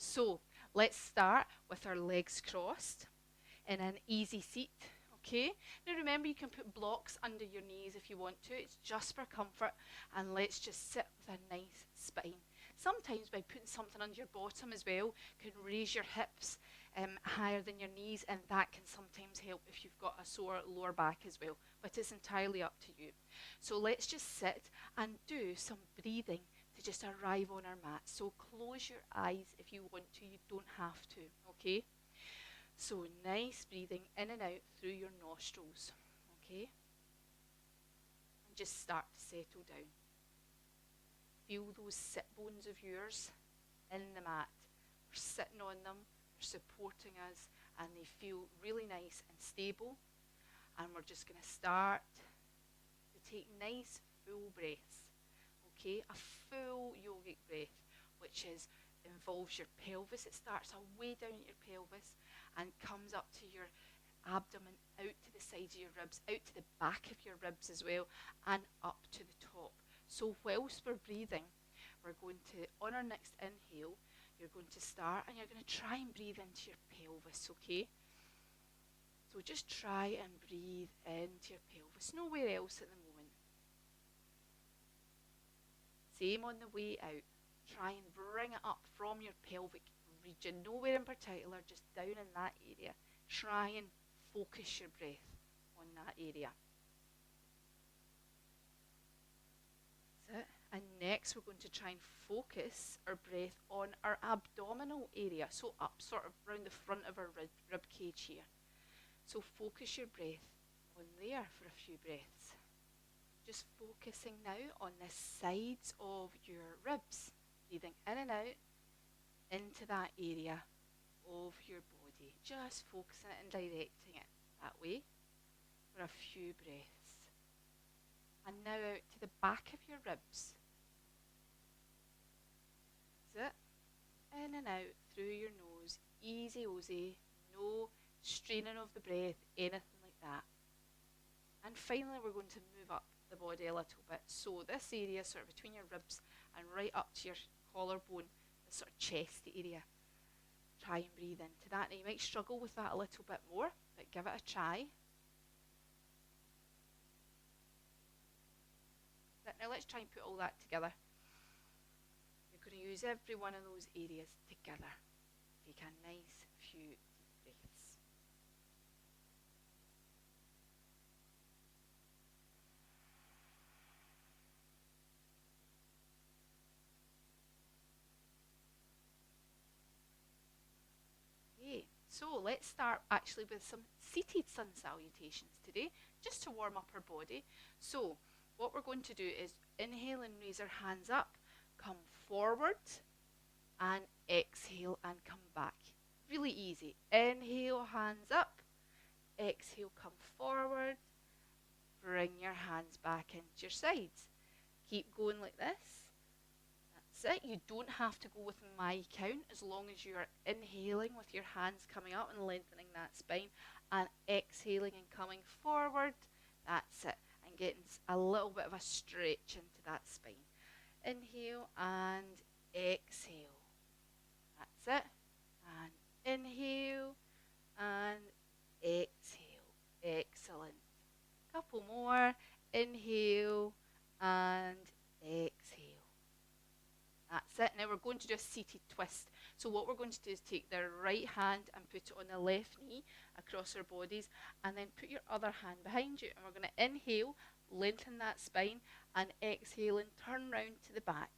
So let's start with our legs crossed in an easy seat. Okay, now remember you can put blocks under your knees if you want to, it's just for comfort, and let's just sit with a nice spine. Sometimes by putting something under your bottom as well can raise your hips higher than your knees, and that can sometimes help if you've got a sore lower back as well, but it's entirely up to you. So let's just sit and do some breathing to just arrive on our mat. So close your eyes if you want to, you don't have to, okay? So nice breathing in and out through your nostrils, okay? And just start to settle down. Feel those sit bones of yours in the mat. We're sitting on them, they're supporting us, and they feel really nice and stable. And we're just going to start to take nice full breaths, okay? A full yogic breath, which involves your pelvis. It starts way down at your pelvis and comes up to your abdomen, out to the sides of your ribs, out to the back of your ribs as well, and up to the top. So whilst we're breathing, we're going to, on our next inhale, you're going to start and you're going to try and breathe into your pelvis, okay? So just try and breathe into your pelvis, nowhere else at the moment. Same on the way out. Try and bring it up from your pelvic region, nowhere in particular, just down in that area. Try and focus your breath on that area. That's it. And next we're going to try and focus our breath on our abdominal area, so up sort of around the front of our rib cage here. So focus your breath on there for a few breaths. Just focusing now on the sides of your ribs, breathing in and out into that area of your body. Just focusing it and directing it that way for a few breaths. And now out to the back of your ribs. That's it. In and out through your nose. Easy ozy. No straining of the breath, anything like that. And finally we're going to move up the body a little bit. So this area sort of between your ribs and right up to your collarbone, the sort of chest area. Try and breathe into that. Now you might struggle with that a little bit more, but give it a try. Now let's try and put all that together. You're going to use every one of those areas together. Take a nice few deep breaths. Okay, so let's start actually with some seated sun salutations today, just to warm up our body. So what we're going to do is inhale and raise our hands up, come forward, and exhale and come back. Really easy. Inhale, hands up. Exhale, come forward. Bring your hands back into your sides. Keep going like this. That's it. You don't have to go with my count as long as you're inhaling with your hands coming up and lengthening that spine, and exhaling and coming forward. That's it. And getting a little bit of a stretch into that spine. Inhale and exhale. That's it. And inhale and exhale. Excellent. Couple more. Inhale and exhale. That's it. Now we're going to do a seated twist. So what we're going to do is take the right hand and put it on the left knee across our bodies, and then put your other hand behind you. And we're going to inhale, lengthen that spine, and exhale and turn round to the back.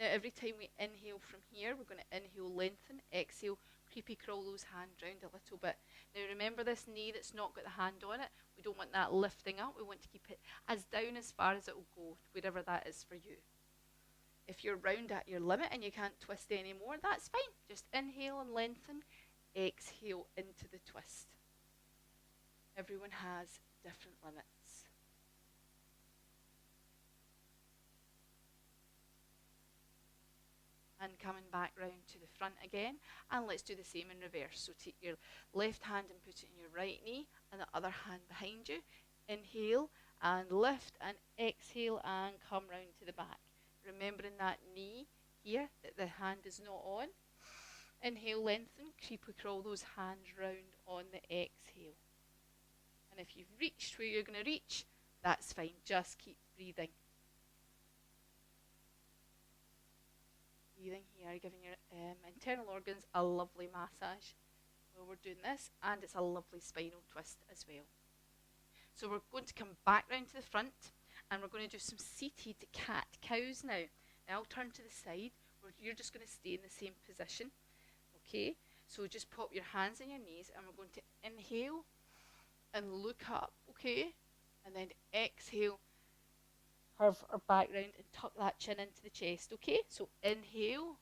Now every time we inhale from here, we're going to inhale, lengthen, exhale, creepy crawl those hands round a little bit. Now remember this knee that's not got the hand on it, we don't want that lifting up, we want to keep it as down as far as it will go, wherever that is for you. If you're round at your limit and you can't twist anymore, that's fine. Just inhale and lengthen, exhale into the twist. Everyone has different limits. And coming back round to the front again, and let's do the same in reverse. So take your left hand and put it in your right knee, and the other hand behind you. Inhale and lift, and exhale and come round to the back. Remembering that knee here, that the hand is not on. Inhale, lengthen, creepy crawl those hands round on the exhale. And if you've reached where you're going to reach, that's fine. Just keep breathing. Breathing here, giving your internal organs a lovely massage while we're doing this, and it's a lovely spinal twist as well. So we're going to come back round to the front, and we're going to do some seated cat-cows now. Now I'll turn to the side, where you're just going to stay in the same position. Okay, so just pop your hands on your knees, and we're going to inhale and look up, okay? And then exhale, curve our back round and tuck that chin into the chest, okay? So inhale,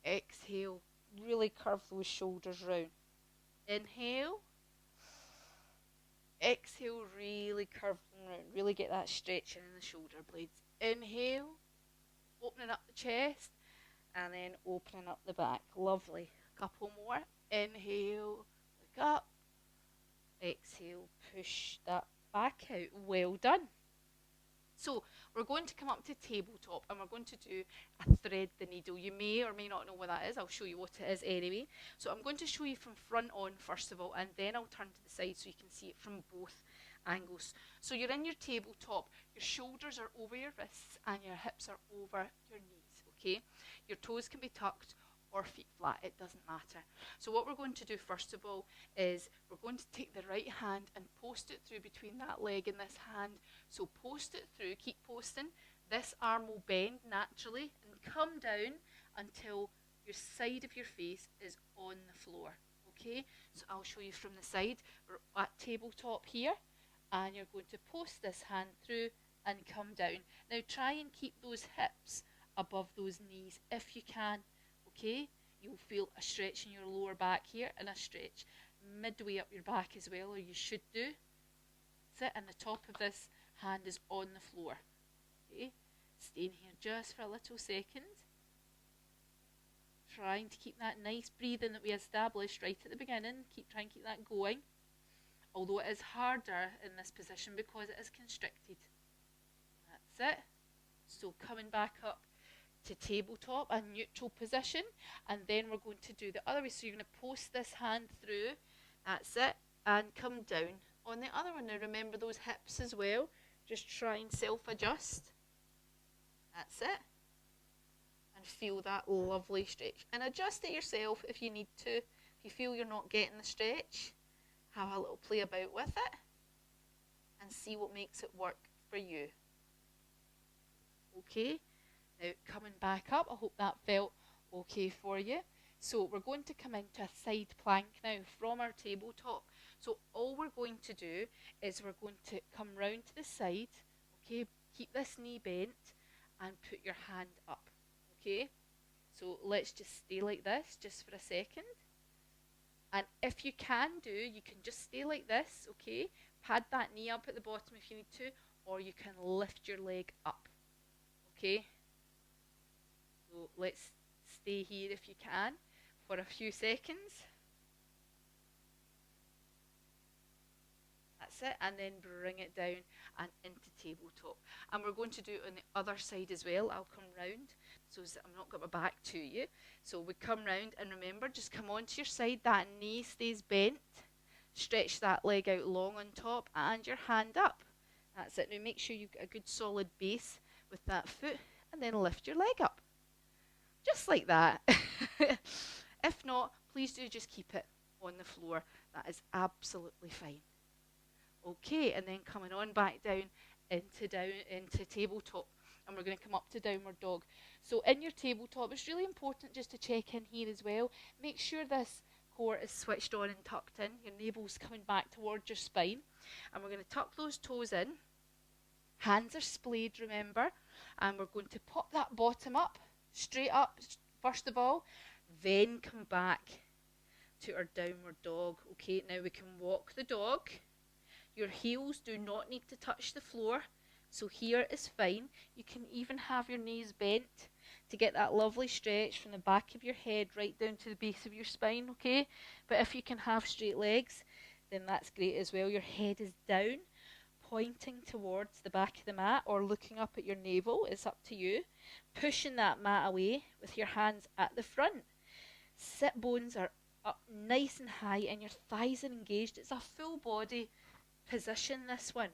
exhale, really curve those shoulders round. Inhale, exhale, really curve them round, really get that stretching in the shoulder blades. Inhale, opening up the chest, and then opening up the back. Lovely. A couple more. Inhale, look up. Exhale, push that back out. Well done. So we're going to come up to tabletop, and we're going to do a thread the needle. You may or may not know what that is. I'll show you what it is anyway. So I'm going to show you from front on first of all, and then I'll turn to the side so you can see it from both angles. So you're in your tabletop, your shoulders are over your wrists and your hips are over your knees, okay? Your toes can be tucked or feet flat, it doesn't matter. So what we're going to do first of all is we're going to take the right hand and post it through between that leg and this hand. So post it through, keep posting. This arm will bend naturally and come down until your side of your face is on the floor, okay? So I'll show you from the side. We're at tabletop here, and you're going to post this hand through and come down. Now try and keep those hips above those knees if you can. Okay, you'll feel a stretch in your lower back here and a stretch midway up your back as well, or you should do. Sit, and the top of this hand is on the floor. Okay, staying here just for a little second. Trying to keep that nice breathing that we established right at the beginning. Try and keep that going. Although it is harder in this position because it is constricted. That's it. So coming back up to tabletop, a neutral position, and then we're going to do the other way. So you're going to post this hand through, that's it, and come down on the other one. Now remember those hips as well, just try and self-adjust, that's it, and feel that lovely stretch, and adjust it yourself if you need to. If you feel you're not getting the stretch, have a little play about with it and see what makes it work for you. Okay, now coming back up, I hope that felt okay for you. So we're going to come into a side plank now from our tabletop. So all we're going to do is we're going to come round to the side, okay, keep this knee bent and put your hand up, okay. So let's just stay like this just for a second. And if you can just stay like this, okay, pad that knee up at the bottom if you need to, or you can lift your leg up, okay. So let's stay here if you can for a few seconds. That's it, and then bring it down and into tabletop. And we're going to do it on the other side as well. I'll come round so that I'm not got my back to you. So we come round, and remember, just come onto your side, that knee stays bent, stretch that leg out long on top and your hand up. That's it. Now make sure you've got a good solid base with that foot, and then lift your leg up. Just like that. If not, please do just keep it on the floor. That is absolutely fine. Okay, and then coming on back down into tabletop, and we're going to come up to downward dog. So in your tabletop, it's really important just to check in here as well. Make sure this core is switched on and tucked in. Your navel's coming back towards your spine, and we're going to tuck those toes in. Hands are splayed, remember, and we're going to pop that bottom up, straight up first of all, then come back to our downward dog. Okay, now we can walk the dog. Your heels do not need to touch the floor, so here is fine. You can even have your knees bent to get that lovely stretch from the back of your head right down to the base of your spine, okay? But if you can have straight legs, then that's great as well. Your head is down, pointing towards the back of the mat, or looking up at your navel. It's up to you. Pushing that mat away with your hands at the front. Sit bones are up nice and high and your thighs are engaged. It's a full body position, this one.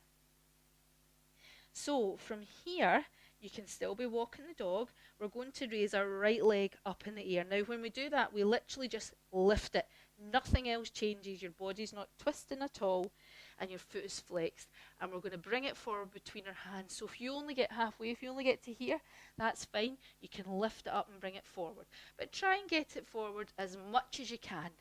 So from here, you can still be walking the dog. We're going to raise our right leg up in the air. Now, when we do that, we literally just lift it. Nothing else changes. Your body's not twisting at all, and your foot is flexed. And we're going to bring it forward between our hands. So if you only get halfway, if you only get to here, that's fine. You can lift it up and bring it forward. But try and get it forward as much as you can.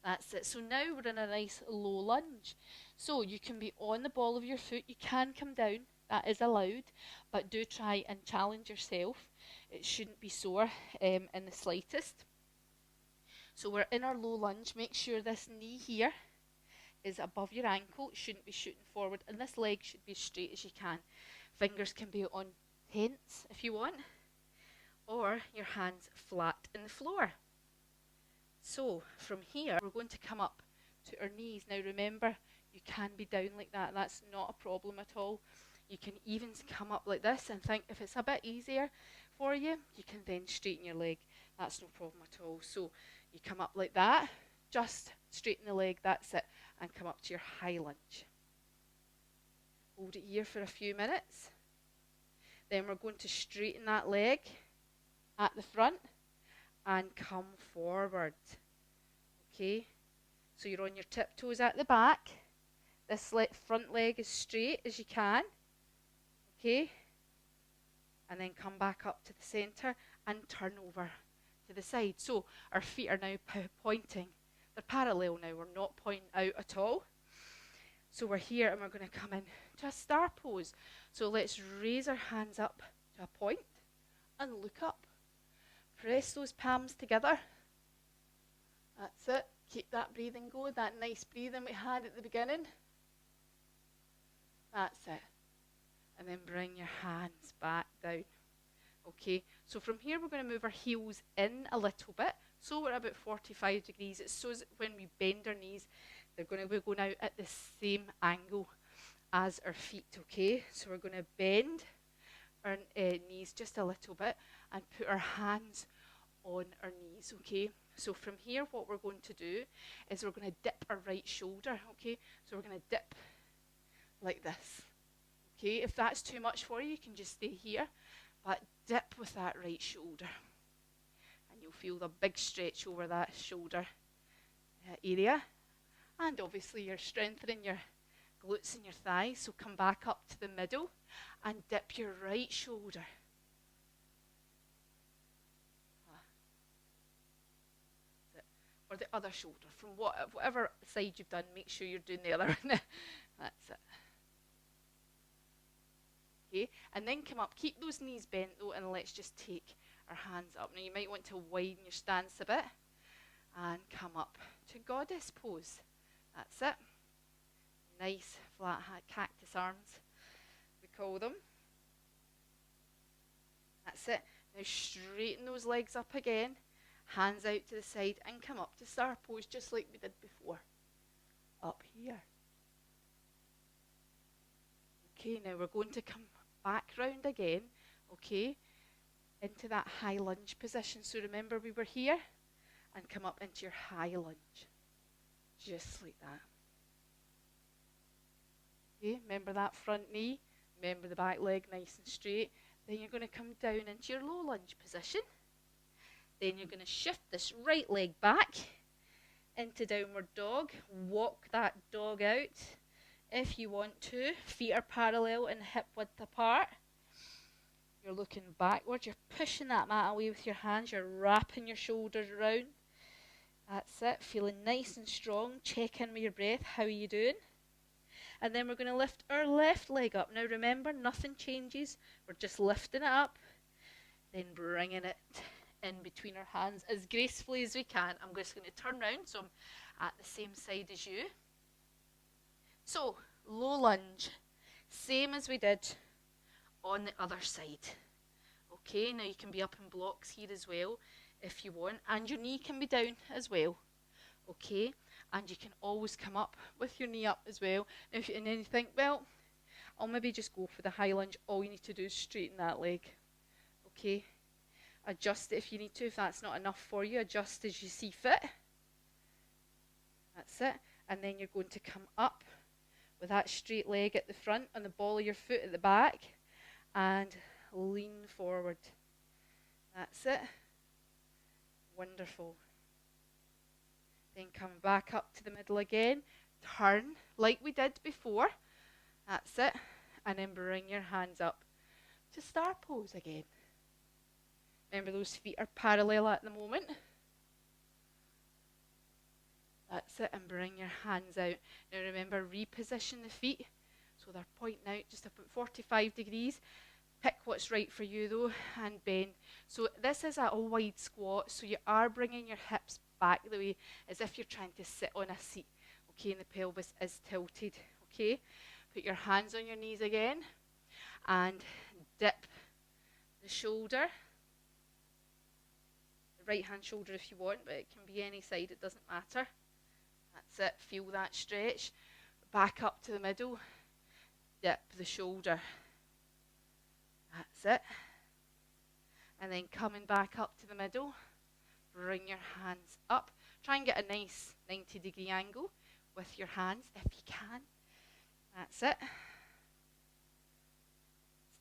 That's it. So now we're in a nice low lunge. So you can be on the ball of your foot. You can come down. That is allowed, but do try and challenge yourself. It shouldn't be sore in the slightest. So we're in our low lunge. Make sure this knee here is above your ankle. It shouldn't be shooting forward, and this leg should be as straight as you can. Fingers can be on tents if you want, or your hands flat in the floor. So from here, we're going to come up to our knees. Now remember, you can be down like that. That's not a problem at all. You can even come up like this and think if it's a bit easier for you, you can then straighten your leg. That's no problem at all. So you come up like that, just straighten the leg, that's it, and come up to your high lunge. Hold it here for a few minutes. Then we're going to straighten that leg at the front and come forward. Okay, so you're on your tiptoes at the back. This front leg as straight as you can. Okay, and then come back up to the centre and turn over to the side. So our feet are now pointing. They're parallel now. We're not pointing out at all. So we're here and we're going to come in to a star pose. So let's raise our hands up to a point and look up. Press those palms together. That's it. Keep that breathing going, that nice breathing we had at the beginning. That's it. And then bring your hands back down. Okay, so from here we're going to move our heels in a little bit. So we're about 45 degrees. It's so that when we bend our knees, they're going to be going out at the same angle as our feet, okay? So we're going to bend our knees just a little bit and put our hands on our knees, okay? So from here, what we're going to do is we're going to dip our right shoulder, okay? So we're going to dip like this. Okay, if that's too much for you, you can just stay here, but dip with that right shoulder. And you'll feel the big stretch over that shoulder area. And obviously you're strengthening your glutes and your thighs, so come back up to the middle and dip your right shoulder. Or the other shoulder. From whatever side you've done, make sure you're doing the other one. That's it. Okay, and then come up, keep those knees bent though, and let's just take our hands up. Now you might want to widen your stance a bit and come up to goddess pose. That's it. Nice flat cactus arms, we call them. That's it. Now straighten those legs up again, hands out to the side, and come up to star pose just like we did before. Up here. Okay, now we're going to come back round again, okay, into that high lunge position. So remember we were here, and come up into your high lunge, just like that. Okay, remember that front knee, remember the back leg nice and straight. Then you're going to come down into your low lunge position. Then you're going to shift this right leg back into downward dog. Walk that dog out if you want to. Feet are parallel and hip width apart. You're looking backwards. You're pushing that mat away with your hands. You're wrapping your shoulders around. That's it. Feeling nice and strong. Check in with your breath. How are you doing? And then we're going to lift our left leg up. Now remember, nothing changes. We're just lifting it up. Then bringing it in between our hands as gracefully as we can. I'm just going to turn around so I'm at the same side as you. So, low lunge, same as we did on the other side. Okay, now you can be up in blocks here as well if you want, and your knee can be down as well. Okay, and you can always come up with your knee up as well. Now, and then you think, well, I'll maybe just go for the high lunge. All you need to do is straighten that leg. Okay, Adjust it if you need to. If that's not enough for you, adjust as you see fit. That's it. And then you're going to come up with that straight leg at the front on the ball of your foot at the back and lean forward. That's it. Wonderful. Then come back up to the middle again. Turn like we did before. That's it. And then bring your hands up to star pose again. Remember, those feet are parallel at the moment. That's it. And bring your hands out. Now remember, reposition the feet so they're pointing out just about 45 degrees. Pick what's right for you though, and bend. So this is a wide squat, so you are bringing your hips back the way as if you're trying to sit on a seat. Okay, and the pelvis is tilted. Okay, put your hands on your knees again and dip the shoulder, the right hand shoulder if you want, but it can be any side, it doesn't matter. That's it. Feel that stretch. Back up to the middle, dip the shoulder. That's it. And then coming back up to the middle, bring your hands up. Try and get a nice 90-degree angle with your hands if you can. That's it.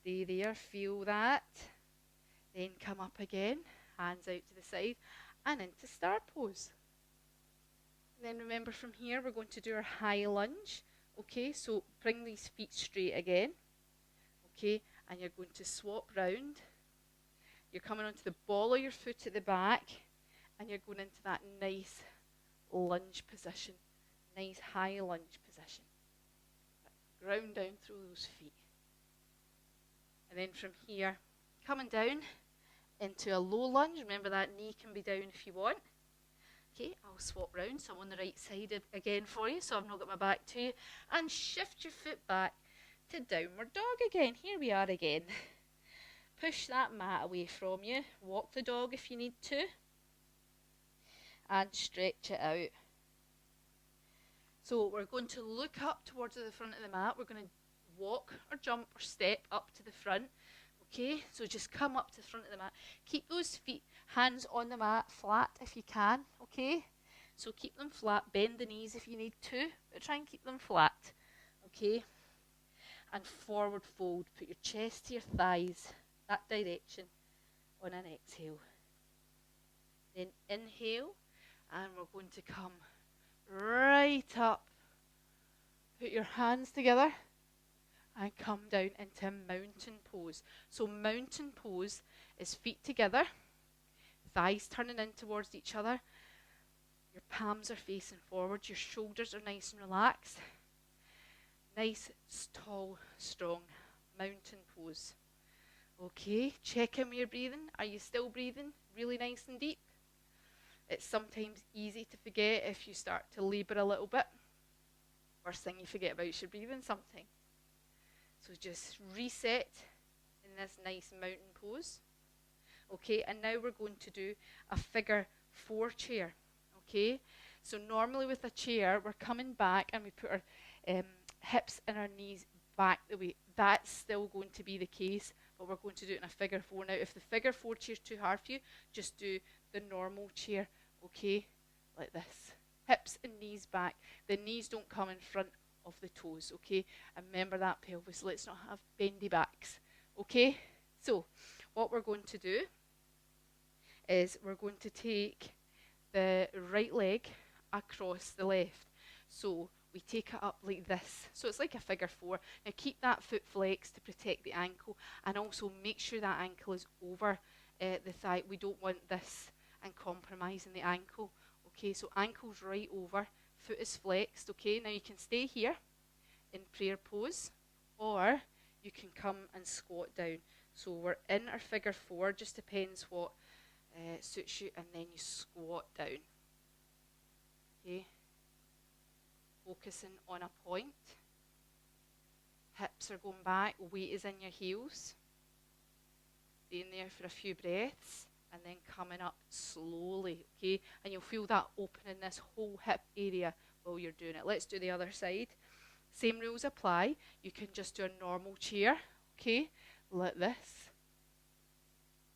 Stay there, feel that. Then come up again, hands out to the side and into star pose. And then remember, from here we're going to do our high lunge. Okay, so bring these feet straight again. Okay, and you're going to swap round. You're coming onto the ball of your foot at the back and you're going into that nice lunge position, nice high lunge position. Ground down through those feet. And then from here, coming down into a low lunge. Remember, that knee can be down if you want. Okay, I'll swap round, so I'm on the right side again for you, so I've not got my back to you. And shift your foot back to downward dog again. Here we are again. Push that mat away from you. Walk the dog if you need to. And stretch it out. So we're going to look up towards the front of the mat. We're going to walk or jump or step up to the front. Okay, so just come up to the front of the mat. Keep those feet, hands on the mat, flat if you can. Okay, so keep them flat. Bend the knees if you need to, but try and keep them flat. Okay, and forward fold. Put your chest to your thighs, that direction, on an exhale. Then inhale, and we're going to come right up. Put your hands together and come down into mountain pose. So mountain pose is feet together, thighs turning in towards each other. Your palms are facing forward. Your shoulders are nice and relaxed. Nice, tall, strong mountain pose. Okay, check in with your breathing. Are you still breathing really nice and deep? It's sometimes easy to forget if you start to labour a little bit. First thing you forget about is your breathing sometimes. So just reset in this nice mountain pose. Okay, and now we're going to do a figure 4 chair. Okay, so normally with a chair, we're coming back and we put our hips and our knees back the way. That's still going to be the case, but we're going to do it in a figure 4. Now, if the figure 4 chair is too hard for you, just do the normal chair. Okay, like this. Hips and knees back. The knees don't come in front of the toes, okay? And remember that pelvis. Let's not have bendy backs, okay? So what we're going to do is we're going to take the right leg across the left. So we take it up like this. So it's like a figure 4. Now keep that foot flexed to protect the ankle, and also make sure that ankle is over the thigh. We don't want this and compromising the ankle. Okay, so ankle's right over, foot is flexed. Okay, now you can stay here in prayer pose, or you can come and squat down. So we're in our figure 4, just depends what suits you, and then you squat down. Okay, focusing on a point. Hips are going back, weight is in your heels. Staying there for a few breaths. And then coming up slowly, okay? And you'll feel that open in this whole hip area while you're doing it. Let's do the other side. Same rules apply. You can just do a normal chair, okay? Like this.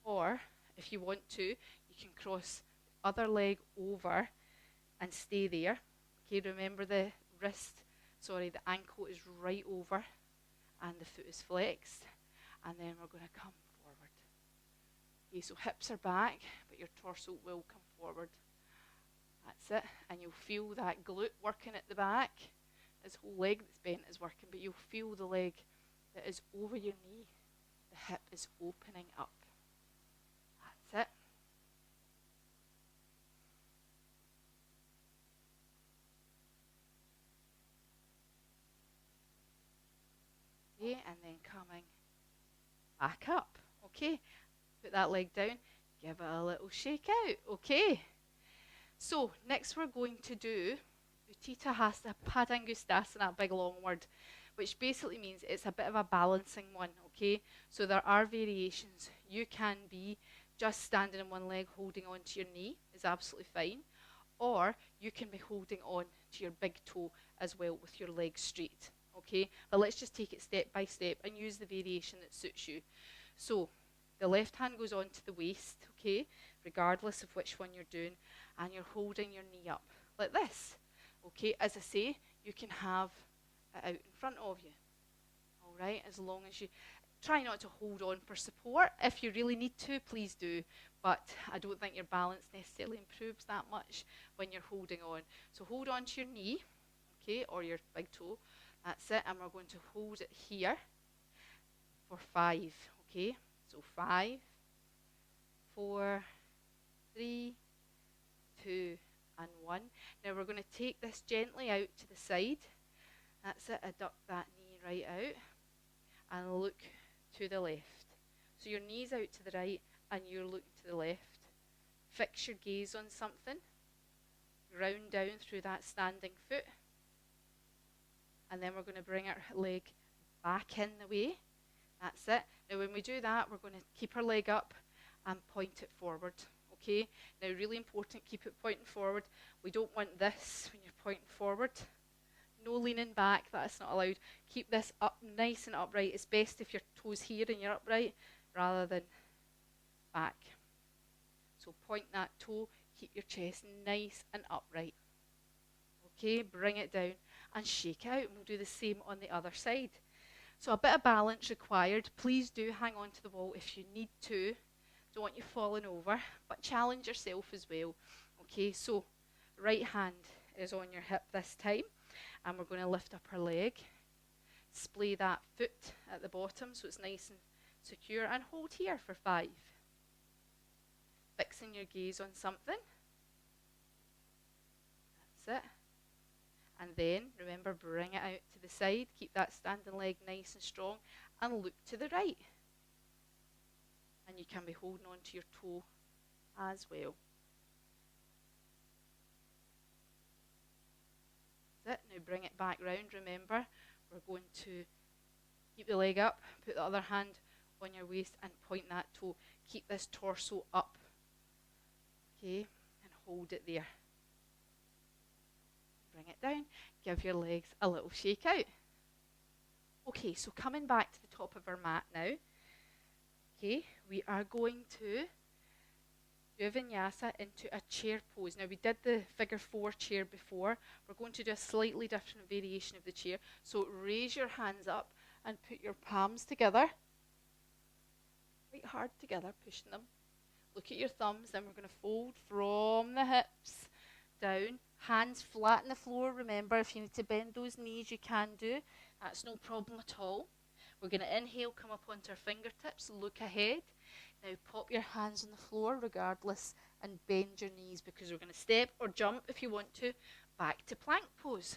Or If you want to, you can cross the other leg over and stay there. Okay, remember the the ankle is right over and the foot is flexed. And then we're going to come forward. Okay, so hips are back, but your torso will come forward. That's it. And you'll feel that glute working at the back. This whole leg that's bent is working, but you'll feel the leg that is over your knee. The hip is opening up. That's it. Okay, and then coming back up. Okay, put that leg down, give it a little shake out. Okay, so next we're going to do Utthita Hatha Padangusthasana, big long word, which basically means it's a bit of a balancing one. Okay, so there are variations. You can be just standing on one leg holding on to your knee, is absolutely fine, or you can be holding on to your big toe as well with your legs straight. Okay, but let's just take it step by step and use the variation that suits you. So the left hand goes onto the waist, okay, regardless of which one you're doing, and you're holding your knee up like this. Okay, as I say, you can have it out in front of you. All right, as long as you try not to hold on for support. If you really need to, please do, but I don't think your balance necessarily improves that much when you're holding on. So hold on to your knee, okay, or your big toe. That's it, and we're going to hold it here for 5, okay? So 5, 4, 3, 2, and 1. Now we're going to take this gently out to the side. That's it, adduct that knee right out and look to the left. So your knee's out to the right and you're looking to the left. Fix your gaze on something. Round down through that standing foot. And then we're going to bring our leg back in the way. That's it. Now when we do that, we're going to keep our leg up and point it forward. Okay? Now really important, keep it pointing forward. We don't want this when you're pointing forward. No leaning back, that's not allowed. Keep this up nice and upright. It's best if your toes here and you're upright rather than back. So point that toe, keep your chest nice and upright. Okay, bring it down and shake out, and we'll do the same on the other side. So a bit of balance required. Please do hang on to the wall if you need to. Don't want you falling over, but challenge yourself as well. Okay, so right hand is on your hip this time, and we're going to lift up our leg. Splay that foot at the bottom so it's nice and secure, and hold here for 5. Fixing your gaze on something. That's it. And then, remember, bring it out to the side. Keep that standing leg nice and strong. And look to the right. And you can be holding on to your toe as well. That's it. Now bring it back round. Remember, we're going to keep the leg up. Put the other hand on your waist and point that toe. Keep this torso up. Okay, and hold it there. Bring it down, give your legs a little shake out. Okay, so coming back to the top of our mat now. Okay, we are going to do a vinyasa into a chair pose. Now we did the figure 4 chair before. We're going to do a slightly different variation of the chair. So raise your hands up and put your palms together. Quite hard together, pushing them. Look at your thumbs, then we're going to fold from the hips down. Hands flat on the floor. Remember, if you need to bend those knees, you can do. That's no problem at all. We're going to inhale, come up onto our fingertips, look ahead. Now pop your hands on the floor regardless and bend your knees, because we're going to step or jump if you want to back to plank pose.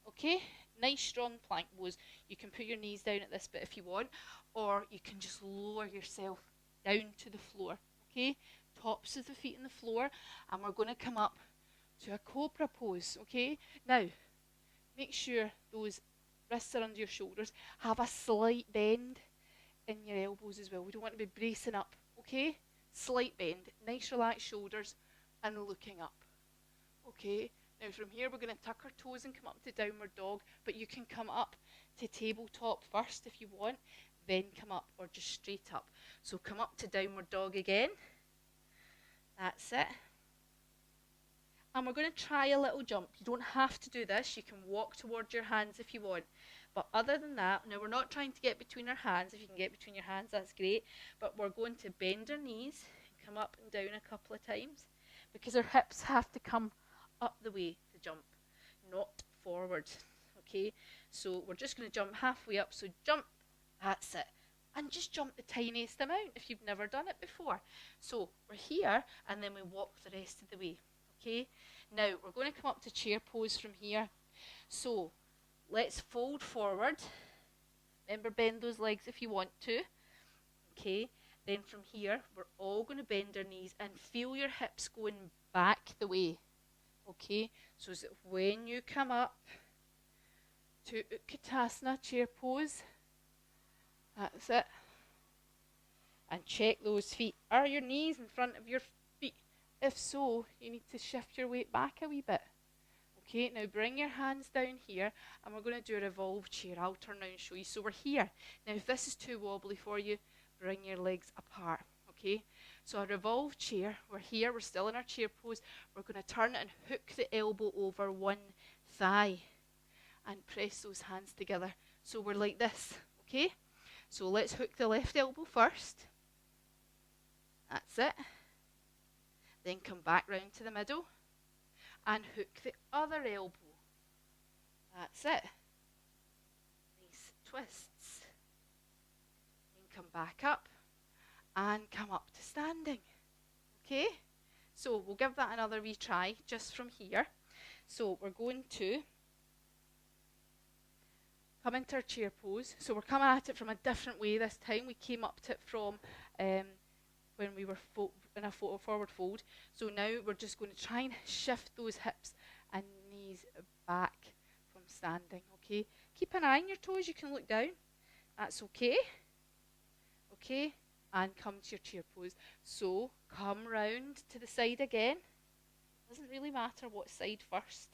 Okay? Nice strong plank pose. You can put your knees down at this bit if you want, or you can just lower yourself down to the floor. Okay? Tops of the feet on the floor, and we're going to come up to a cobra pose. Okay? Now, make sure those wrists are under your shoulders. Have a slight bend in your elbows as well. We don't want to be bracing up. Okay? Slight bend. Nice relaxed shoulders and looking up. Okay? Now from here we're going to tuck our toes and come up to downward dog, but you can come up to tabletop first if you want, then come up, or just straight up. So come up to downward dog again. That's it. And we're going to try a little jump. You don't have to do this. You can walk towards your hands if you want. But other than that, now we're not trying to get between our hands. If you can get between your hands, that's great. But we're going to bend our knees and come up and down a couple of times because our hips have to come up the way to jump, not forward. Okay, so we're just going to jump halfway up. So jump, that's it. And just jump the tiniest amount if you've never done it before. So we're here and then we walk the rest of the way. Okay, now we're going to come up to chair pose from here. So let's fold forward. Remember, bend those legs if you want to. Okay, then from here, we're all going to bend our knees and feel your hips going back the way. Okay, so that when you come up to Utkatasana, chair pose, that's it. And check those feet. Are your knees in front of your feet? If so, you need to shift your weight back a wee bit. Okay, now bring your hands down here and we're going to do a revolve chair. I'll turn around and show you. So we're here. Now if this is too wobbly for you, bring your legs apart. Okay, so a revolve chair. We're here, we're still in our chair pose. We're going to turn and hook the elbow over one thigh and press those hands together. So we're like this. Okay, so let's hook the left elbow first. That's it. Then come back round to the middle and hook the other elbow. That's it. Nice twists. Then come back up and come up to standing. Okay? So we'll give that another wee try just from here. So we're going to come into our chair pose. So we're coming at it from a different way this time. We came up to it from when we were in a forward fold. So now we're just going to try and shift those hips and knees back from standing, okay? Keep an eye on your toes, you can look down. That's okay. Okay, and come to your chair pose. So come round to the side again. Doesn't really matter what side first.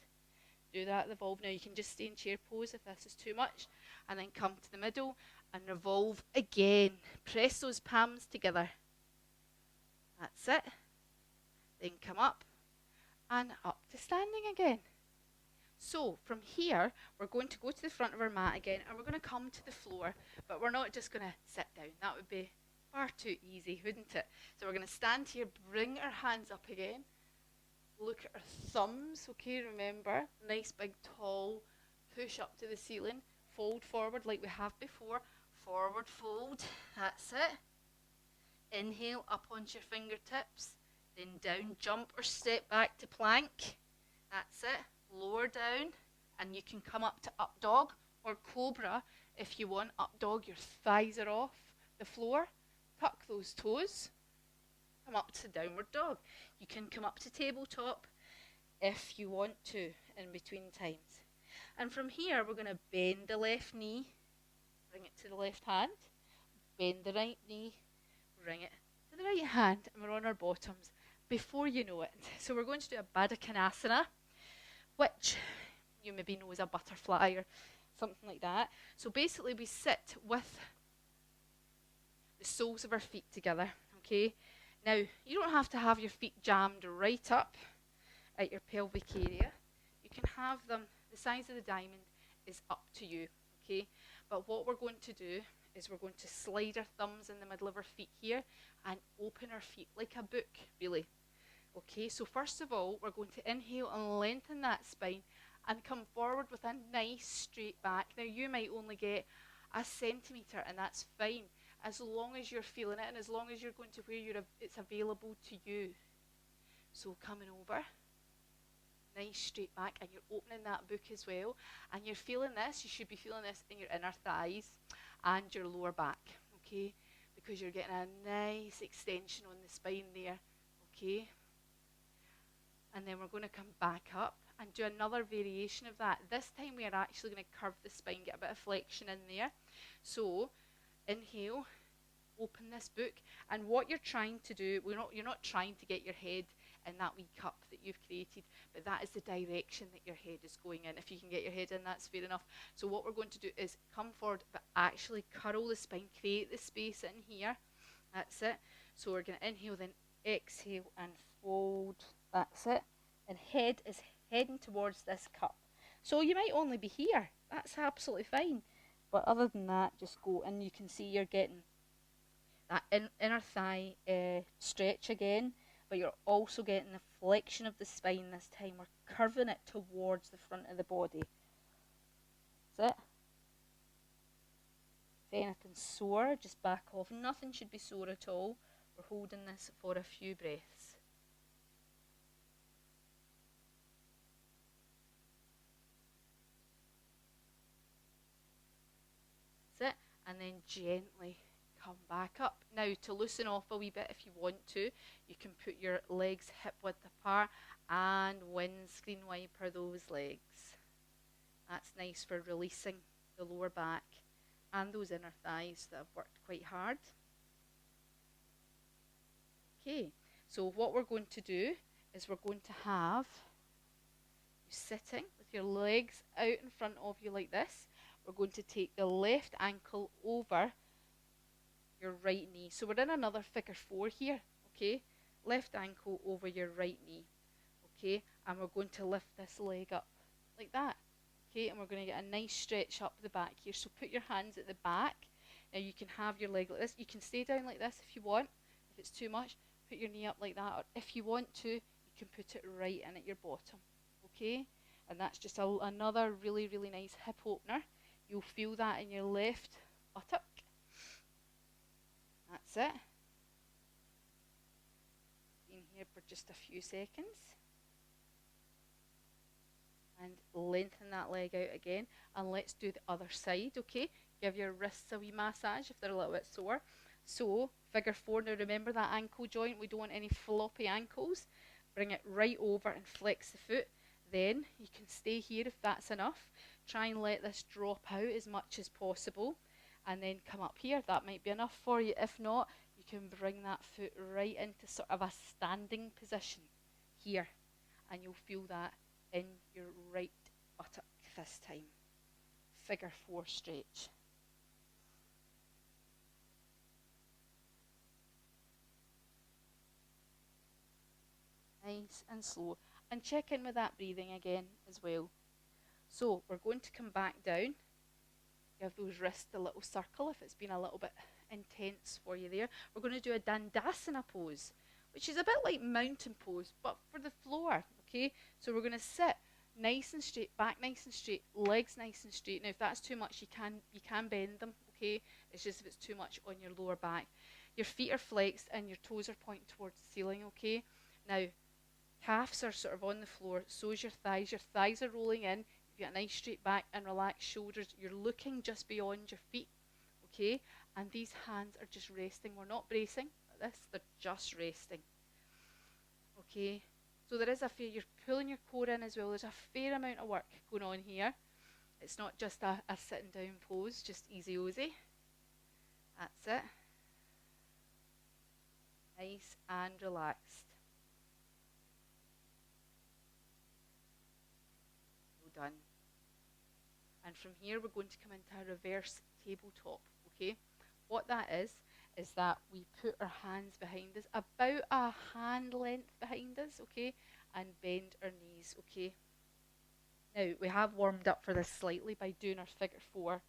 Do that, revolve. Now you can just stay in chair pose if this is too much. And then come to the middle and revolve again. Press those palms together. That's it. Then come up and up to standing again. So from here, we're going to go to the front of our mat again and we're going to come to the floor, but we're not just going to sit down. That would be far too easy, wouldn't it? So we're going to stand here, bring our hands up again, look at our thumbs, okay, remember, nice big tall push up to the ceiling, fold forward like we have before, forward fold, that's it. Inhale up onto your fingertips, then down, jump or step back to plank. That's it. Lower down, and you can come up to up dog or cobra if you want. Up dog, your thighs are off the floor. Tuck those toes. Come up to downward dog. You can come up to tabletop if you want to in between times. And from here, we're going to bend the left knee, bring it to the left hand, bend the right knee, bring it to the right hand, and we're on our bottoms before you know it. So we're going to do a Baddha Konasana, which you maybe know as a butterfly or something like that. So basically we sit with the soles of our feet together, okay? Now, you don't have to have your feet jammed right up at your pelvic area. You can have them, the size of the diamond is up to you, okay? But what we're going to do is we're going to slide our thumbs in the middle of our feet here and open our feet like a book, really. Okay, so first of all, we're going to inhale and lengthen that spine and come forward with a nice straight back. Now, you might only get a centimetre, and that's fine, as long as you're feeling it and as long as you're going to where it's available to you. So coming over, nice straight back, and you're opening that book as well. And you're feeling this, you should be feeling this in your inner thighs and your lower back, okay? Because you're getting a nice extension on the spine there, okay? And then we're going to come back up and do another variation of that. This time we are actually going to curve the spine, get a bit of flexion in there. So inhale, open this book, and what you're trying to do, you're not trying to get your head in that wee cup that you've created, but that is the direction that your head is going in. If you can get your head in, that's fair enough. So what we're going to do is come forward, but actually curl the spine, create the space in here. That's it. So we're going to inhale, then exhale and hold, that's it. And head is heading towards this cup. So you might only be here. That's absolutely fine. But other than that, just go, and you can see you're getting that inner thigh stretch again, but you're also getting the flexion of the spine this time. We're curving it towards the front of the body. That's it. If anything's sore, just back off. Nothing should be sore at all. We're holding this for a few breaths. That's it. And then gently come back up. Now, to loosen off a wee bit if you want to, you can put your legs hip width apart and windscreen wiper those legs. That's nice for releasing the lower back and those inner thighs that have worked quite hard. Okay, so what we're going to do is we're going to have you sitting with your legs out in front of you like this. We're going to take the left ankle over your right knee. So we're in another figure 4 here, okay? Left ankle over your right knee, okay? And we're going to lift this leg up like that, okay? And we're going to get a nice stretch up the back here. So put your hands at the back. Now you can have your leg like this. You can stay down like this if you want. If it's too much, put your knee up like that. Or if you want to, you can put it right in at your bottom, okay? And that's just another really, really nice hip opener. You'll feel that in your left buttock. That's it. In here for just a few seconds. And lengthen that leg out again. And let's do the other side, okay? Give your wrists a wee massage if they're a little bit sore. So, figure 4, now remember that ankle joint. We don't want any floppy ankles. Bring it right over and flex the foot. Then you can stay here if that's enough. Try and let this drop out as much as possible. And then come up here. That might be enough for you. If not, you can bring that foot right into sort of a standing position here. And you'll feel that in your right buttock this time. Figure 4 stretch. Nice and slow. And check in with that breathing again as well. So we're going to come back down. Give those wrists a little circle if it's been a little bit intense for you there. We're going to do a Dandasana pose, which is a bit like mountain pose, but for the floor, okay? So we're going to sit nice and straight, back nice and straight, legs nice and straight. Now, if that's too much, you can bend them, okay? It's just if it's too much on your lower back. Your feet are flexed and your toes are pointing towards the ceiling, okay? Now, calves are sort of on the floor, so is your thighs. Your thighs are rolling in. You've got a nice straight back and relaxed shoulders. You're looking just beyond your feet, okay? And these hands are just resting. We're not bracing like this, they're just resting, okay? So there is you're pulling your core in as well. There's a fair amount of work going on here. It's not just a sitting down pose, just easy ozy. That's it. Nice and relaxed. Well done. And from here we're going to come into a reverse tabletop, okay? What that is that we put our hands behind us, about a hand length behind us, okay? And bend our knees, okay? Now, we have warmed up for this slightly by doing our figure 4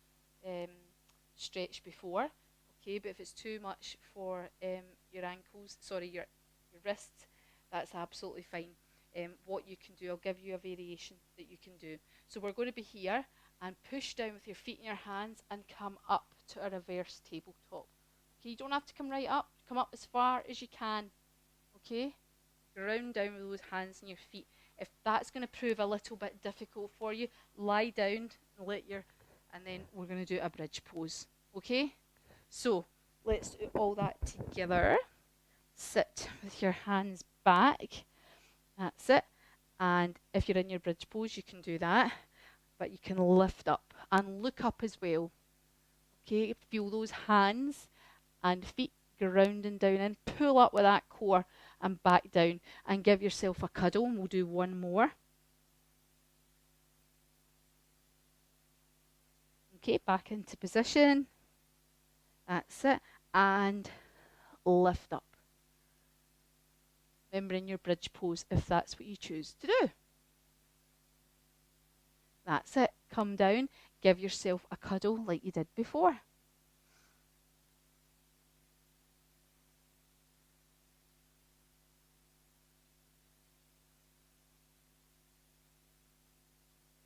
stretch before, okay? But if it's too much for your ankles, sorry, your wrists, that's absolutely fine. What you can do, I'll give you a variation that you can do. So we're going to be here and push down with your feet and your hands and come up to a reverse tabletop. Okay, you don't have to come right up. Come up as far as you can. Okay? Ground down with those hands and your feet. If that's going to prove a little bit difficult for you, lie down and and then we're going to do a bridge pose. Okay? So, let's do all that together. Sit with your hands back. That's it. And if you're in your bridge pose, you can do that. But you can lift up and look up as well. Okay, feel those hands and feet grounding down in. Pull up with that core and back down and give yourself a cuddle, and we'll do one more. Okay, back into position. That's it. And lift up. Remember in your bridge pose if that's what you choose to do. That's it. Come down, give yourself a cuddle like you did before.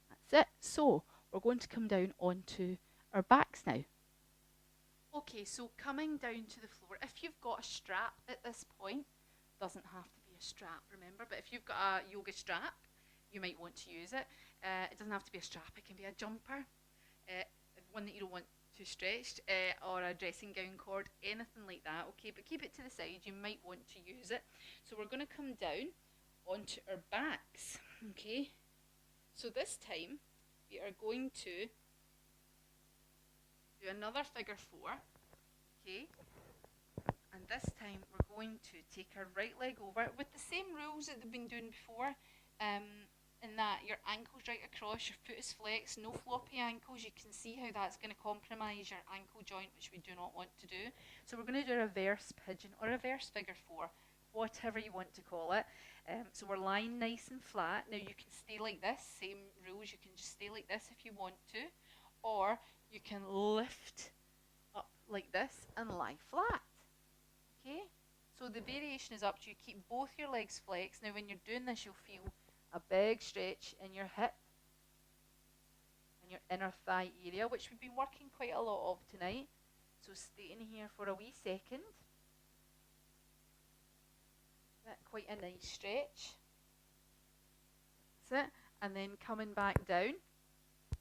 That's it. So we're going to come down onto our backs now. Okay, so coming down to the floor, if you've got a strap at this point, doesn't have to be a strap, remember, but if you've got a yoga strap, you might want to use it. It doesn't have to be a strap, it can be a jumper, one that you don't want too stretched, or a dressing gown cord, anything like that, okay, but keep it to the side, you might want to use it. So we're going to come down onto our backs, okay, so this time we are going to do another figure 4, okay, and this time we're going to take our right leg over with the same rules that we've been doing before, in that your ankle's right across, your foot is flexed, no floppy ankles. You can see how that's going to compromise your ankle joint, which we do not want to do. So we're going to do a reverse pigeon or reverse figure 4, whatever you want to call it. So we're lying nice and flat. Now you can stay like this, same rules, you can just stay like this if you want to, or you can lift up like this and lie flat. Okay, so the variation is up to you. Keep both your legs flexed. Now when you're doing this, you'll feel a big stretch in your hip and your inner thigh area, which we've been working quite a lot of tonight. So stay in here for a wee second. That's quite a nice stretch. That's it. And then coming back down,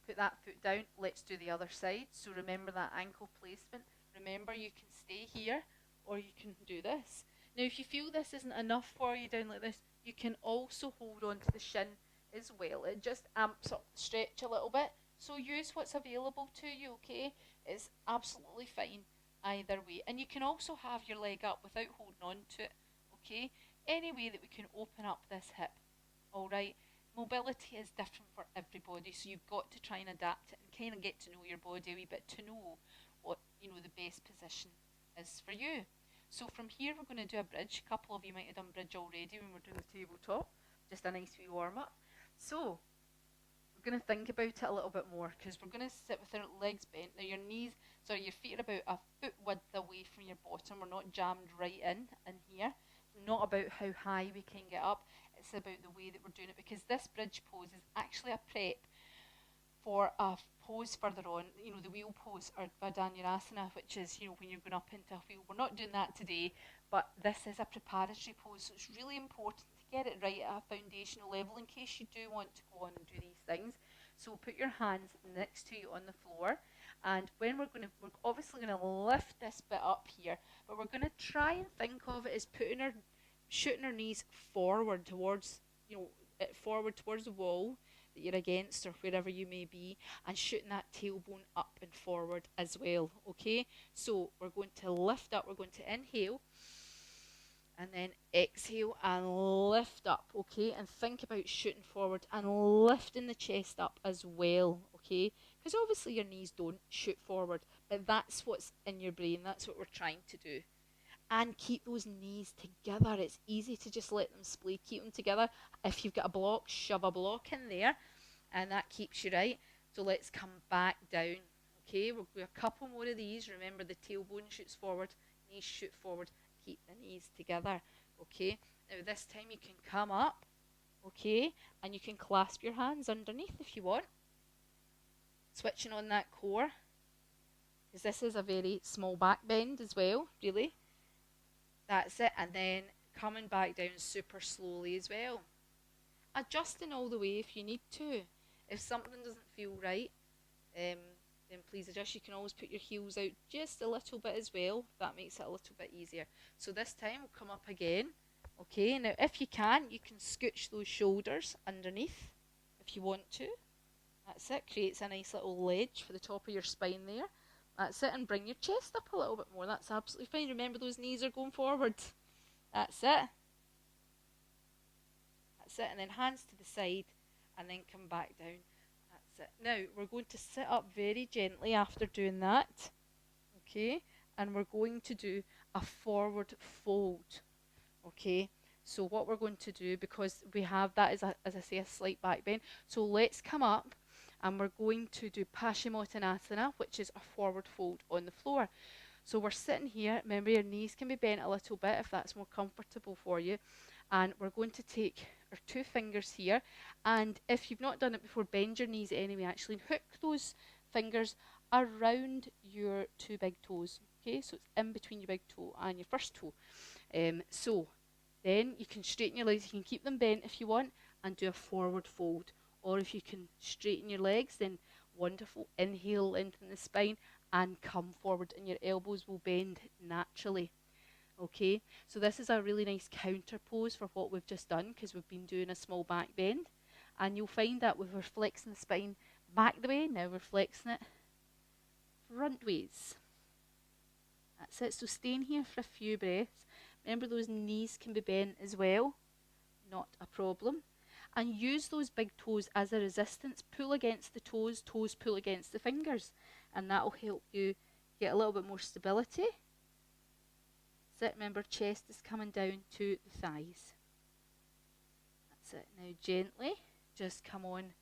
put that foot down. Let's do the other side. So remember that ankle placement. Remember, you can stay here or you can do this. Now if you feel this isn't enough for you down like this, you can also hold on to the shin as well. It just amps up the stretch a little bit. So use what's available to you, okay? It's absolutely fine either way. And you can also have your leg up without holding on to it, okay? Any way that we can open up this hip, all right? Mobility is different for everybody, so you've got to try and adapt it and kind of get to know your body a wee bit to know what, you know, the best position is for you. So from here we're going to do a bridge. A couple of you might have done bridge already when we're doing the tabletop. Just a nice wee warm up. So we're going to think about it a little bit more because we're going to sit with our legs bent. Now your feet are about a foot width away from your bottom. We're not jammed right in here. Not about how high we can get up. It's about the way that we're doing it, because this bridge pose is actually a prep for a pose further on, you know, the wheel pose or Vajrayasana, which is, you know, when you're going up into a wheel. We're not doing that today, but this is a preparatory pose, so it's really important to get it right at a foundational level in case you do want to go on and do these things. So put your hands next to you on the floor, and when we're obviously going to lift this bit up here, but we're going to try and think of it as shooting our knees forward towards, you know, forward towards the wall that you're against or wherever you may be, and shooting that tailbone up and forward as well, okay? So we're going to lift up, we're going to inhale, and then exhale and lift up, okay? And think about shooting forward and lifting the chest up as well, okay? Because obviously your knees don't shoot forward, but that's what's in your brain, that's what we're trying to do. And keep those knees together. It's easy to just let them splay. Keep them together. If you've got a block, shove a block in there, and that keeps you right. So let's come back down. Okay, we'll do a couple more of these. Remember, the tailbone shoots forward, knees shoot forward. Keep the knees together. Okay, now this time you can come up. Okay, and you can clasp your hands underneath if you want. Switching on that core, because this is a very small back bend as well, really. That's it, and then coming back down super slowly as well. Adjusting all the way if you need to. If something doesn't feel right, then please adjust. You can always put your heels out just a little bit as well. That makes it a little bit easier. So this time we'll come up again. Okay, now if you can scooch those shoulders underneath if you want to. That's it, creates a nice little ledge for the top of your spine there. That's it, and bring your chest up a little bit more. That's absolutely fine. Remember, those knees are going forward. That's it. That's it, and then hands to the side, and then come back down. That's it. Now, we're going to sit up very gently after doing that. Okay, and we're going to do a forward fold. Okay, So what we're going to do, because we have that as I say, a slight back bend, so let's come up and we're going to do Paschimottanasana, which is a forward fold on the floor. So we're sitting here. Remember, your knees can be bent a little bit if that's more comfortable for you. And we're going to take our 2 fingers here. And if you've not done it before, bend your knees anyway, actually, and hook those fingers around your 2 big toes. Okay, so it's in between your big toe and your first toe. So then you can straighten your legs. You can keep them bent if you want and do a forward fold. Or if you can straighten your legs, then wonderful. Inhale, lengthen the spine and come forward, and your elbows will bend naturally. Okay, so this is a really nice counter pose for what we've just done, because we've been doing a small back bend. And you'll find that we're flexing the spine back the way, now we're flexing it front ways. That's it. So staying here for a few breaths. Remember, those knees can be bent as well, not a problem. And use those big toes as a resistance. Pull against the toes, toes pull against the fingers, and that will help you get a little bit more stability. That's it. Remember, chest is coming down to the thighs. That's it. Now gently just come on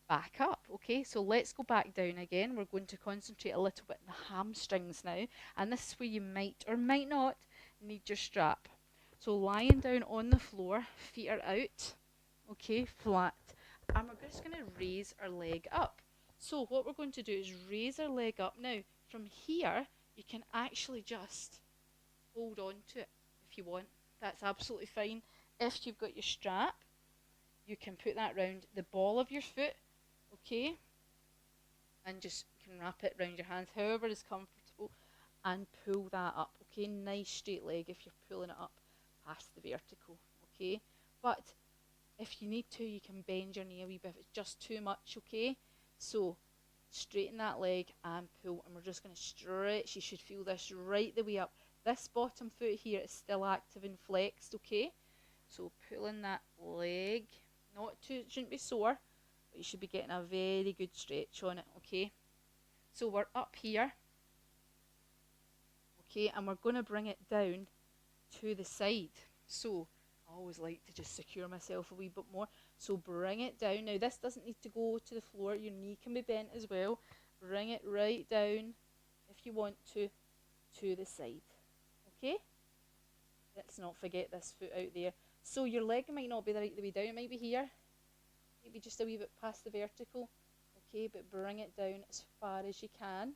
back up. Okay, so let's go back down again. We're going to concentrate a little bit on the hamstrings now, and this is where you might or might not need your strap. So lying down on the floor, feet are out, okay, flat, and we're just going to raise our leg up. So what we're going to do is raise our leg up. Now from here you can actually just hold on to it if you want. That's absolutely fine. If you've got your strap, you can put that round the ball of your foot, okay, and just you can wrap it around your hands, however is comfortable, and pull that up. Okay, nice straight leg if you're pulling it up past the vertical. Okay, but if you need to, you can bend your knee a wee bit if it's just too much. Okay, so straighten that leg and pull, and we're just going to stretch. You should feel this right the way up. This bottom foot here is still active and flexed. Okay, so pulling that leg, not too, it shouldn't be sore, but you should be getting a very good stretch on it. Okay, so we're up here, okay, and we're going to bring it down to the side. So I always like to just secure myself a wee bit more, so bring it down. Now this doesn't need to go to the floor, your knee can be bent as well. Bring it right down, if you want to the side. Okay, let's not forget this foot out there. So your leg might not be right the way down, it might be here, maybe just a wee bit past the vertical. Okay, but bring it down as far as you can,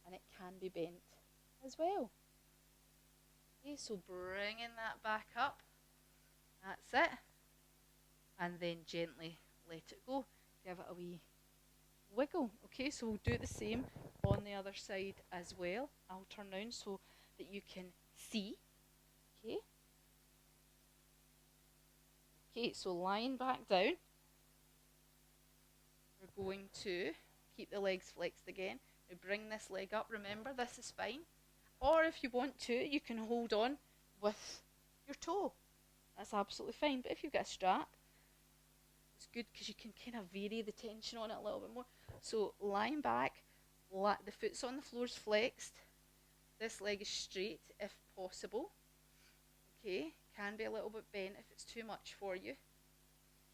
and it can be bent as well. Okay, so bringing that back up, that's it, and then gently let it go, give it a wee wiggle. Okay, so we'll do the same on the other side as well. I'll turn around so that you can see. Okay, okay, so lying back down, we're going to keep the legs flexed again. Now bring this leg up. Remember, this is fine. Or if you want to, you can hold on with your toe. That's absolutely fine. But if you've got a strap, it's good because you can kind of vary the tension on it a little bit more. So lying back, the foot's on the floor's flexed. This leg is straight if possible. Okay, can be a little bit bent if it's too much for you.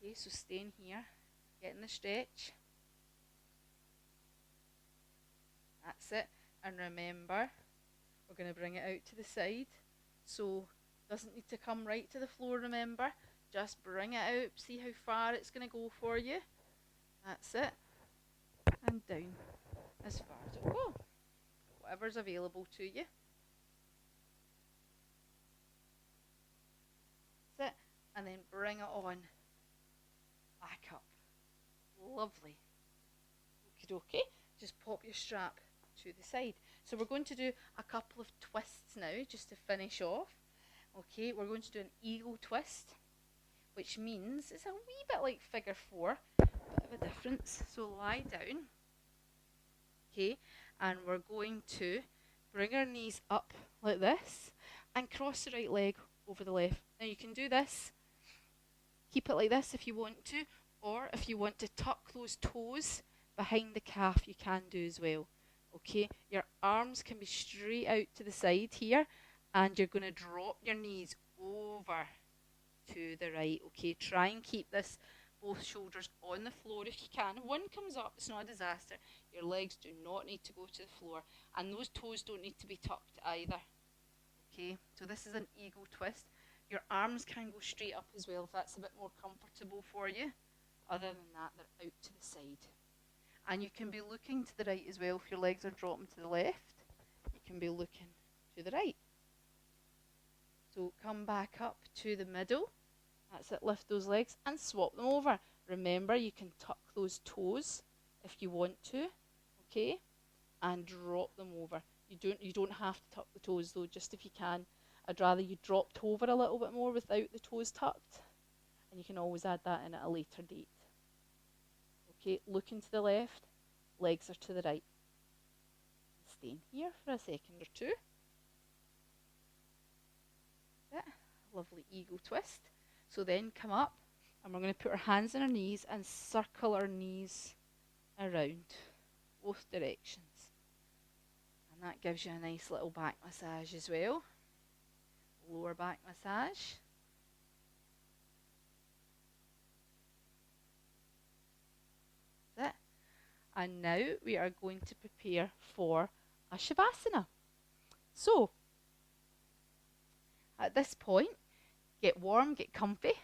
Okay, so staying here, getting the stretch. That's it. And remember, we're going to bring it out to the side. So doesn't need to come right to the floor, remember. Just bring it out, see how far it's going to go for you. That's it. And down as far as it will go. Whatever's available to you. That's it. And then bring it on. Back up. Lovely. Okie dokie. Just pop your strap to the side. So we're going to do a couple of twists now just to finish off. Okay, we're going to do an eagle twist, which means it's a wee bit like figure 4, bit of a difference. So lie down, okay, and we're going to bring our knees up like this and cross the right leg over the left. Now you can do this, keep it like this if you want to, or if you want to tuck those toes behind the calf, you can do as well. Okay, your arms can be straight out to the side here, and you're going to drop your knees over to the right. Okay, try and keep this both shoulders on the floor if you can. One comes up, it's not a disaster. Your legs do not need to go to the floor, and those toes don't need to be tucked either. Okay, so this is an ego twist. Your arms can go straight up as well if that's a bit more comfortable for you. Other than that, they're out to the side. And you can be looking to the right as well. If your legs are dropping to the left, you can be looking to the right. So come back up to the middle. That's it, lift those legs and swap them over. Remember, you can tuck those toes if you want to, okay? And drop them over. You don't have to tuck the toes though, just if you can. I'd rather you dropped over a little bit more without the toes tucked. And you can always add that in at a later date. Okay, looking to the left, legs are to the right. Staying here for a second or two. That's it. Lovely ego twist. So then come up and we're going to put our hands on our knees and circle our knees around both directions. And that gives you a nice little back massage as well. Lower back massage. That's it. And now we are going to prepare for a Shavasana. So, at this point, get warm, get comfy.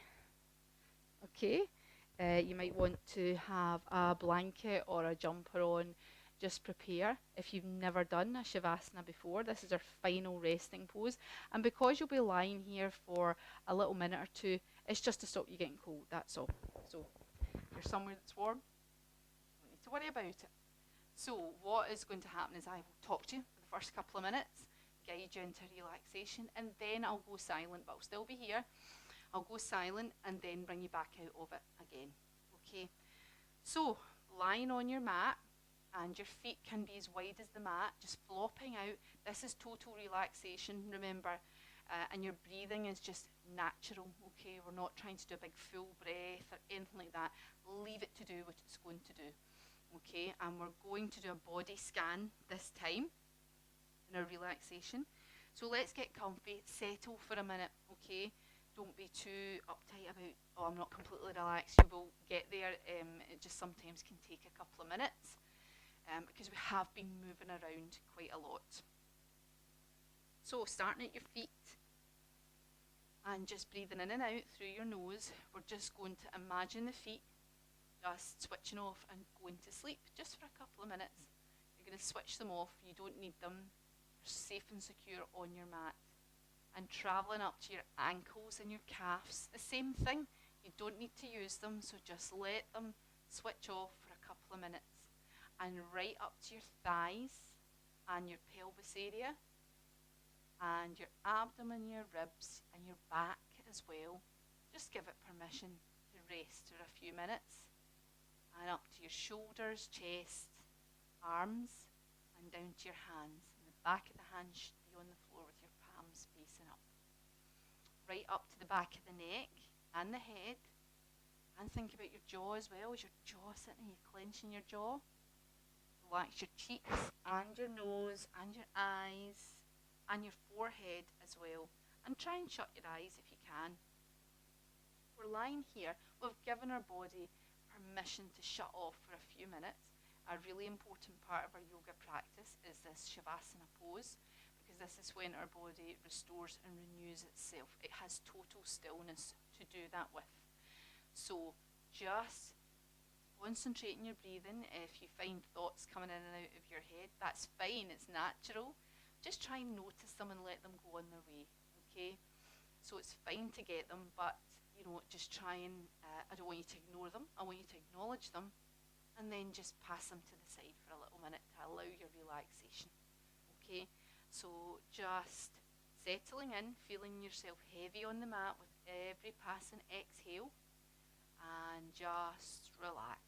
Okay, you might want to have a blanket or a jumper on. Just prepare. If you've never done a Shavasana before, this is our final resting pose. And because you'll be lying here for a little minute or two, it's just to stop you getting cold, that's all. So, if you're somewhere that's warm, don't need to worry about it. So, what is going to happen is I will talk to you for the first couple of minutes, guide you into relaxation, and then I'll go silent, but I'll still be here. I'll go silent and then bring you back out of it again. Okay, so lying on your mat, and your feet can be as wide as the mat, just flopping out. This is total relaxation, remember, and your breathing is just natural. Okay, we're not trying to do a big full breath or anything like that. Leave it to do what it's going to do. Okay, and we're going to do a body scan this time in our relaxation. So let's get comfy, settle for a minute. Okay, don't be too uptight about, oh, I'm not completely relaxed. You will get there. It just sometimes can take a couple of minutes because we have been moving around quite a lot. So starting at your feet and just breathing in and out through your nose, we're just going to imagine the feet just switching off and going to sleep just for a couple of minutes. You're going to switch them off. You don't need them. They're safe and secure on your mat. And travelling up to your ankles and your calves, the same thing. You don't need to use them, so just let them switch off for a couple of minutes. And right up to your thighs and your pelvis area and your abdomen, your ribs and your back as well. Just give it permission to rest for a few minutes. And up to your shoulders, chest, arms, and down to your hands. And the back of the hands should be on the floor with your palms facing up. Right up to the back of the neck and the head. And think about your jaw as well. Is your jaw sitting? Are you clenching your jaw? Relax your cheeks and your nose and your eyes and your forehead as well. And try and shut your eyes if you can. We're lying here. We've given our body permission to shut off for a few minutes. A really important part of our yoga practice is this Shavasana pose, because this is when our body restores and renews itself. It has total stillness to do that with. So just concentrate on your breathing. If you find thoughts coming in and out of your head, that's fine, it's natural. Just try and notice them and let them go on their way, okay? So it's fine to get them, but just try and, I don't want you to ignore them. I want you to acknowledge them and then just pass them to the side for a little minute to allow your relaxation. Okay, so just settling in, feeling yourself heavy on the mat with every passing exhale, and just relax.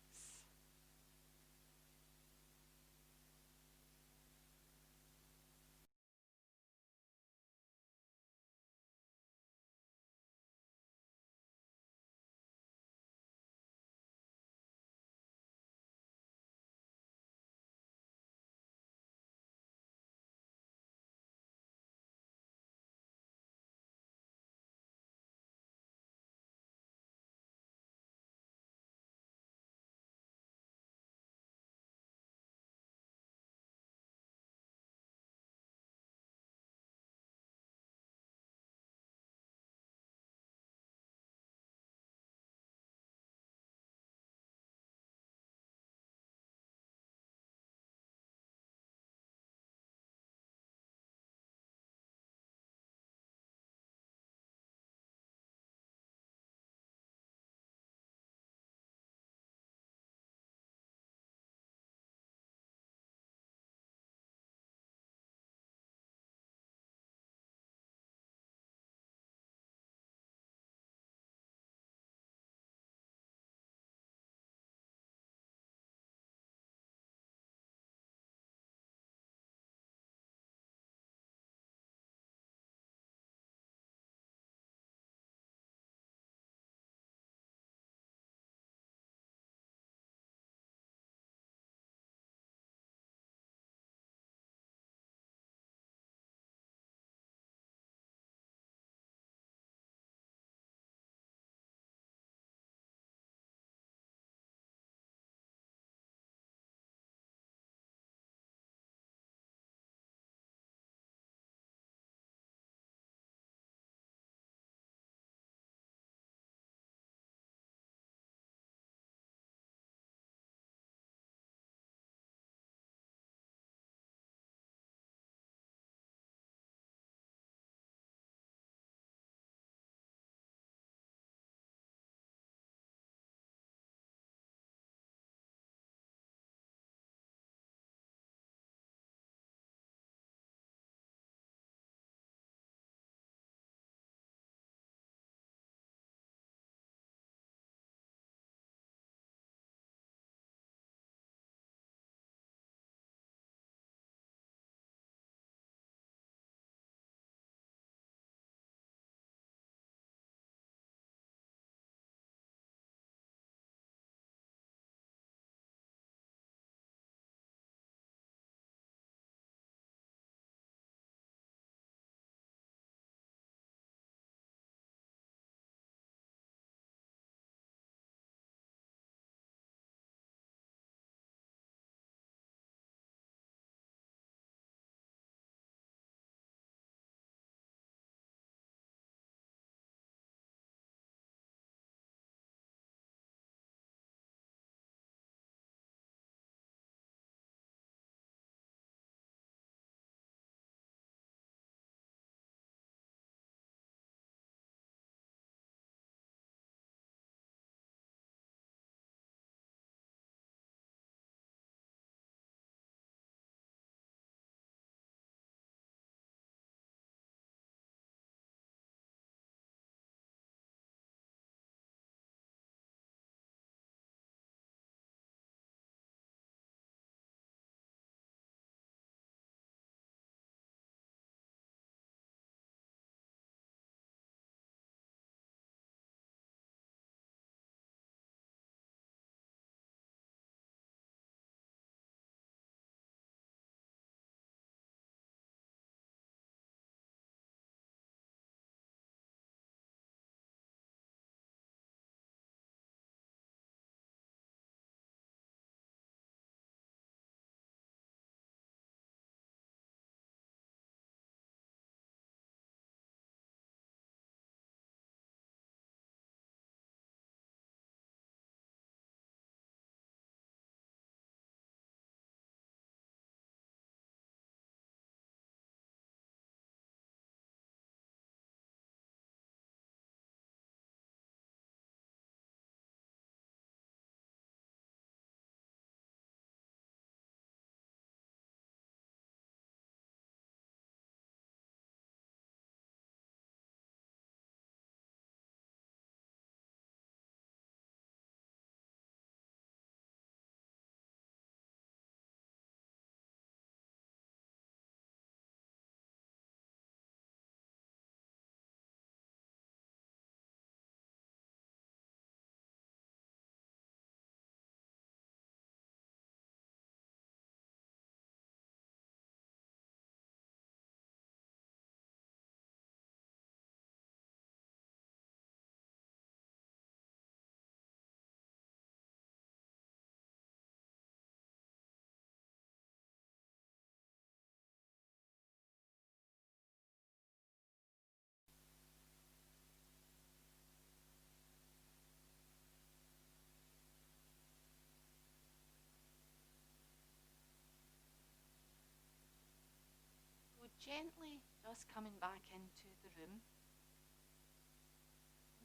gently just coming back into the room.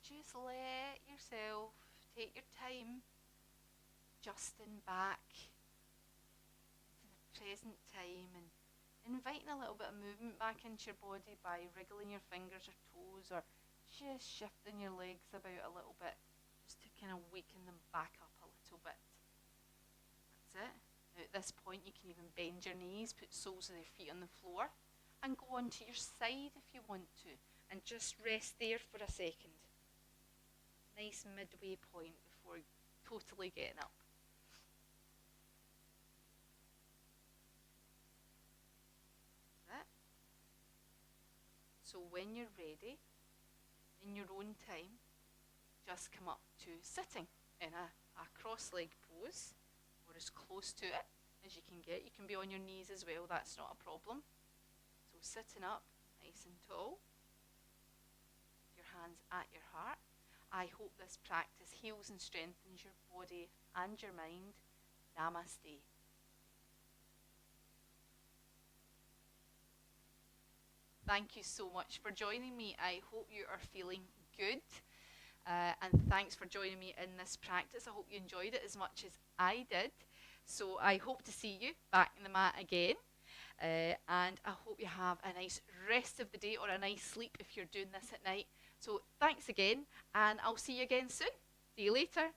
Just let yourself take your time, adjusting back to the present time and inviting a little bit of movement back into your body by wriggling your fingers or toes or just shifting your legs about a little bit just to kind of waken them back up a little bit. That's it. Now at this point you can even bend your knees, put soles of your feet on the floor and go onto your side if you want to and just rest there for a second. Nice midway point before totally getting up. So when you're ready, in your own time, just come up to sitting in a cross-leg pose, or as close to it as you can get. You can be on your knees as well, that's not a problem. So sitting up, nice and tall, your hands at your heart. I hope this practice heals and strengthens your body and your mind. Namaste. Thank you so much for joining me. I hope you are feeling good. And thanks for joining me in this practice. I hope you enjoyed it as much as I did. So I hope to see you back in the mat again. And I hope you have a nice rest of the day or a nice sleep if you're doing this at night. So thanks again, and I'll see you again soon. See you later.